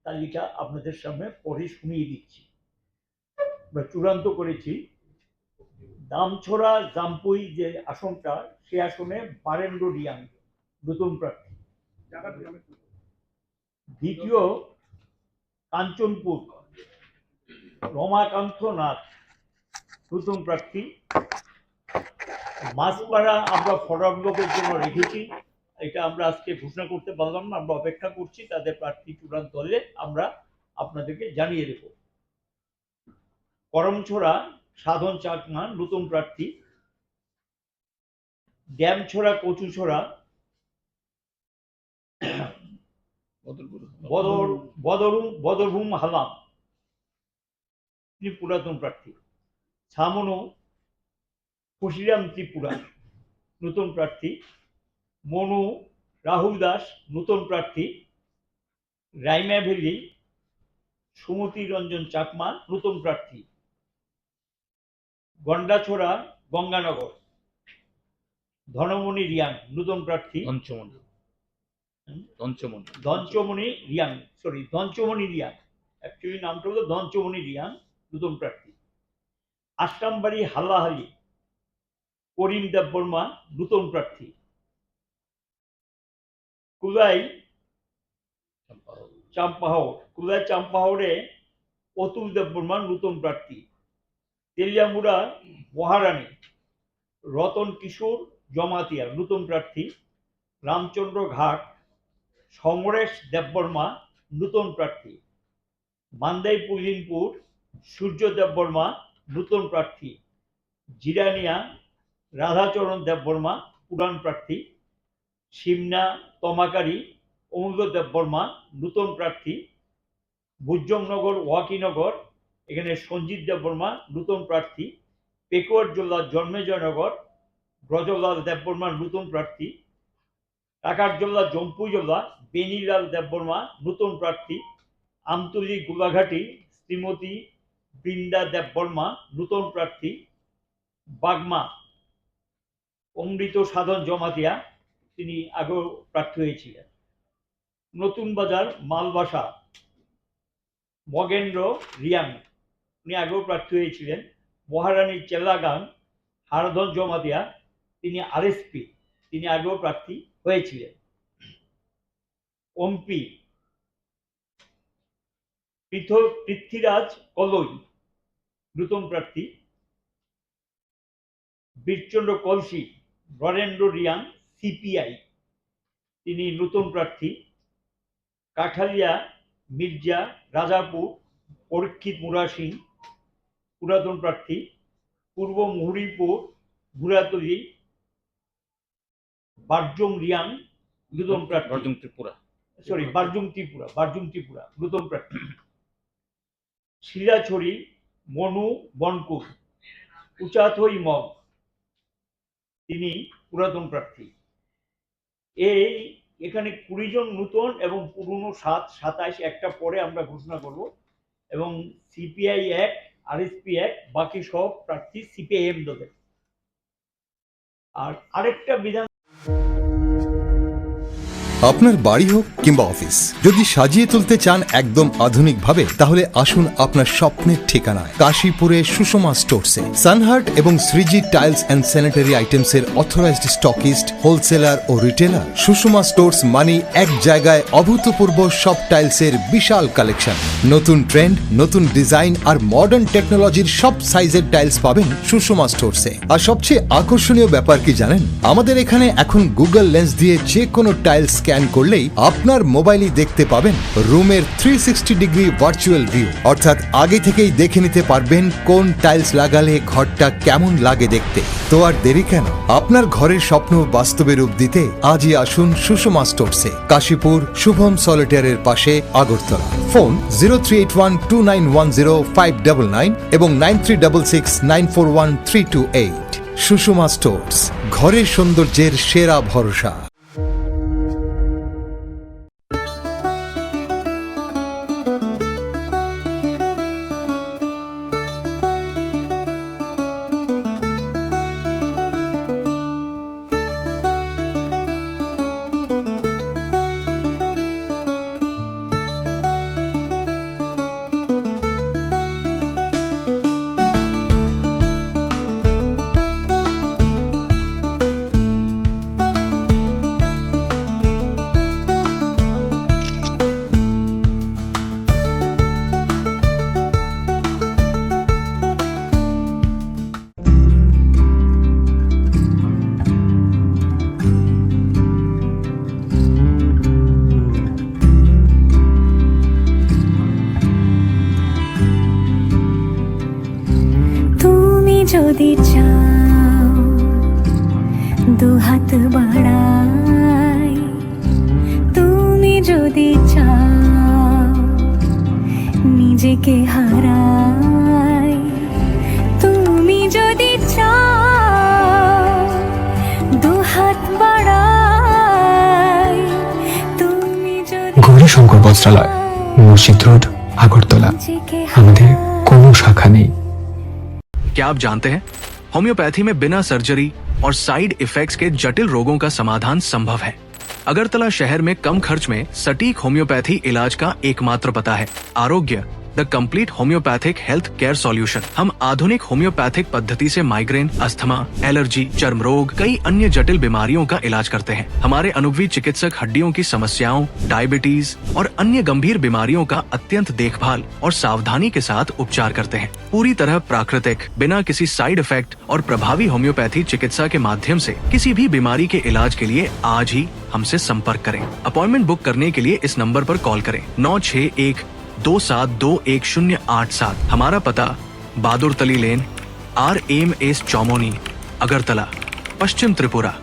তালিকা আপনাদের সামনে পরে শুনিয়ে দিচ্ছি বা চূড়ান্ত করেছি। দামছড়া জামপুই যে আসনটা, সে আসনে বারেন্দ্র রিয়াং নতুন প্রার্থী। দ্বিতীয় কাঞ্চনপুর রমাকান্ত নাথ নতুন প্রার্থী। মাছপাড়া আমরা ফরওয়ার্ড ব্লকের জন্য রেখেছি, এটা আমরা আজকে ঘোষণা করতে পারলাম না, আমরা অপেক্ষা করছি তাদের প্রার্থী চূড়ান্ত হলে আমরা আপনাদেরকে জানিয়ে দেব। করমছড়া সাধন চাকমা নতুন প্রার্থী। ড্যামছড়া কচুছড়া বদরভূম হালাম, তিনি পুরাতন প্রার্থী। ছামনো খুশিরাম ত্রিপুরা নতুন প্রার্থী। মনু রাহুল দাস নতুন প্রার্থী। রাইমা ভ্যালি সুমতি রঞ্জন চাকমা নতুন প্রার্থী। গন্ডাছড়া গঙ্গানগর ধনমণি রিয়াং নতুন প্রার্থী। ধনচমণি রিয়াং অ্যাকচুয়ালি নামটা হলো ধনচমণি রিয়াং নতুন প্রার্থী। আশ্রামবাড়ি হাল্লাহালি করিম দেববর্মা নতুন প্রার্থী। কুলাই চাম্পাহাওড়ে অতুল দেববর্মা নতুন প্রার্থী। তেলিয়ামুড়া মহারানী রতন কিশোর জমাতিয়া নতুন প্রার্থী। রামচন্দ্র ঘাট সমরেশ দেববর্মা নতুন প্রার্থী। মান্দাই পুলিনপুর সূর্য দেববর্মা নতুন প্রার্থী। জিরানিয়া রাধাচরণ দেববর্মা পুরান প্রার্থী। সিমনা তমাকারী অমূল্য দেববর্মা নতুন প্রার্থী। বুজ্জমনগর ওয়াকিনগর এখানে সঞ্জিত দেববর্মা নতুন প্রার্থী। পেকুয়ার জেলা জন্মেজয়নগর ব্রজলাল দেববর্মা নতুন প্রার্থী। টাকারজোল্লা জম্পুজোল্লা বেনিলাল দেববর্মা নতুন প্রার্থী। আমতলী গোলাঘাটি শ্রীমতী বৃন্দা দেববর্মা নতুন প্রার্থী। বাগমা অমৃত সাধন জমাতিয়া, তিনি আগেও প্রার্থী হয়েছিলেন। নতুন বাজার মালবাসা মগেন্দ্র রিয়াং, উনি আগেও প্রার্থী হয়েছিলেন। মহারানী চেল্লাগাং হারধন জমাতিয়া, তিনি আরএসপি, তিনি আগেও প্রার্থী হয়েছিলেন। ওমপি পৃথ্বীরাজ কলই নতুন প্রার্থী। বীরচন্দ্র কলসি বরেন্দ্র রিয়াং সিপিআই, তিনি নতুন প্রার্থী। কাঠালিয়া মির্জা রাজাপুর পরীক্ষিত মুরা সিং পুরাতন প্রার্থী। পূর্ব মুহুরীপুর ঘুরাতলি বারজুং রিয়াং নতুন প্রার্থী। বারজুং ত্রিপুরা নতুন প্রার্থী। শিলাছড়ি মনু বনকুর উচাথই মগ, তিনি পুরাতন প্রার্থী। এখানে 20 জন নতুন এবং পুরনো 27, একটা পরে আমরা ঘোষণা করব। এবং সিপিআই 1, আরএসপি 1, বাকি সব প্রার্থী সিপিআইএম দলের। আর আরেকটা বিধান, আপনার বাড়ি হোক কিংবা অফিস, যদি সাজিয়ে তুলতে চান একদম আধুনিক ভাবে, তাহলে আসুন আপনার স্বপ্নের ঠিকানায় কাশীপুরে সুষমা স্টোরসে। সানহার্ট এবং Shreeji tiles and sanitary items এর অথরাইজড স্টকিস্ট, হোলসেলার ও রিটেলার। সুষমা স্টোরস মানে এক জায়গায় অভূতপূর্ব সব টাইলসের বিশাল কালেকশন। নতুন ট্রেন্ড, নতুন ডিজাইন আর মডার্ন টেকনোলজির সব সাইজের টাইলস পাবেন সুষমা স্টোরসে। আর সবচেয়ে আকর্ষণীয় ব্যাপার কি জানেন, আমাদের এখানে এখন গুগল লেন্স দিয়ে যে কোনো টাইলস স্ক্যান করলেই আপনার মোবাইলেই দেখতে পাবেন রুমের 360 ডিগ্রি ভার্চুয়াল ভিউ, অর্থাৎ আগে থেকেই দেখে নিতে পারবেন কোন টাইলস লাগালে ঘরটা কেমন লাগে দেখতে। তো আর দেরি কেন, আপনার ঘরের স্বপ্ন বাস্তবে রূপ দিতে আজই আসুন সুষমা স্টোরসে, কাশীপুর শুভম সলিটারের পাশে, আগরতলা। ফোন 0381291059 এবং 9366941328। সুষমা স্টোরস, ঘরের সৌন্দর্যের সেরা ভরসা। যদি চাও দুহাত বাড়াই, তুমি যদি চাও নিজেকে হারাই, তুমি যদি চাও দুহাত বাড়াই, তুমি যদি গৌরীশঙ্কর বস্ত্রালয়, মসজিদ রোড, আগরতলা। আমাদের কোনো শাখা নেই। क्या आप जानते हैं होम्योपैथी में बिना सर्जरी और साइड इफेक्ट्स के जटिल रोगों का समाधान संभव है। अगरतला शहर में कम खर्च में सटीक होम्योपैथी इलाज का एकमात्र पता है आरोग्य, the complete homeopathic health care solution. हम आधुनिक होम्योपैथिक पद्धति से माइग्रेन, अस्थमा, एलर्जी, चर्म रोग, कई अन्य जटिल बीमारियों का इलाज करते हैं। हमारे अनुभवी चिकित्सक हड्डियों की समस्याओं, डायबिटीज और अन्य गंभीर बीमारियों का अत्यंत देखभाल और सावधानी के साथ उपचार करते हैं। पूरी तरह प्राकृतिक, बिना किसी साइड इफेक्ट और प्रभावी होम्योपैथी चिकित्सा के माध्यम से किसी भी बीमारी के इलाज के लिए आज ही हमसे संपर्क करें। अपॉइंटमेंट बुक करने के लिए इस नंबर पर कॉल करें 9612721087। हमारा पता बहादुर तली लेन, RMS चौमोनी, अगरतला, पश्चिम त्रिपुरा।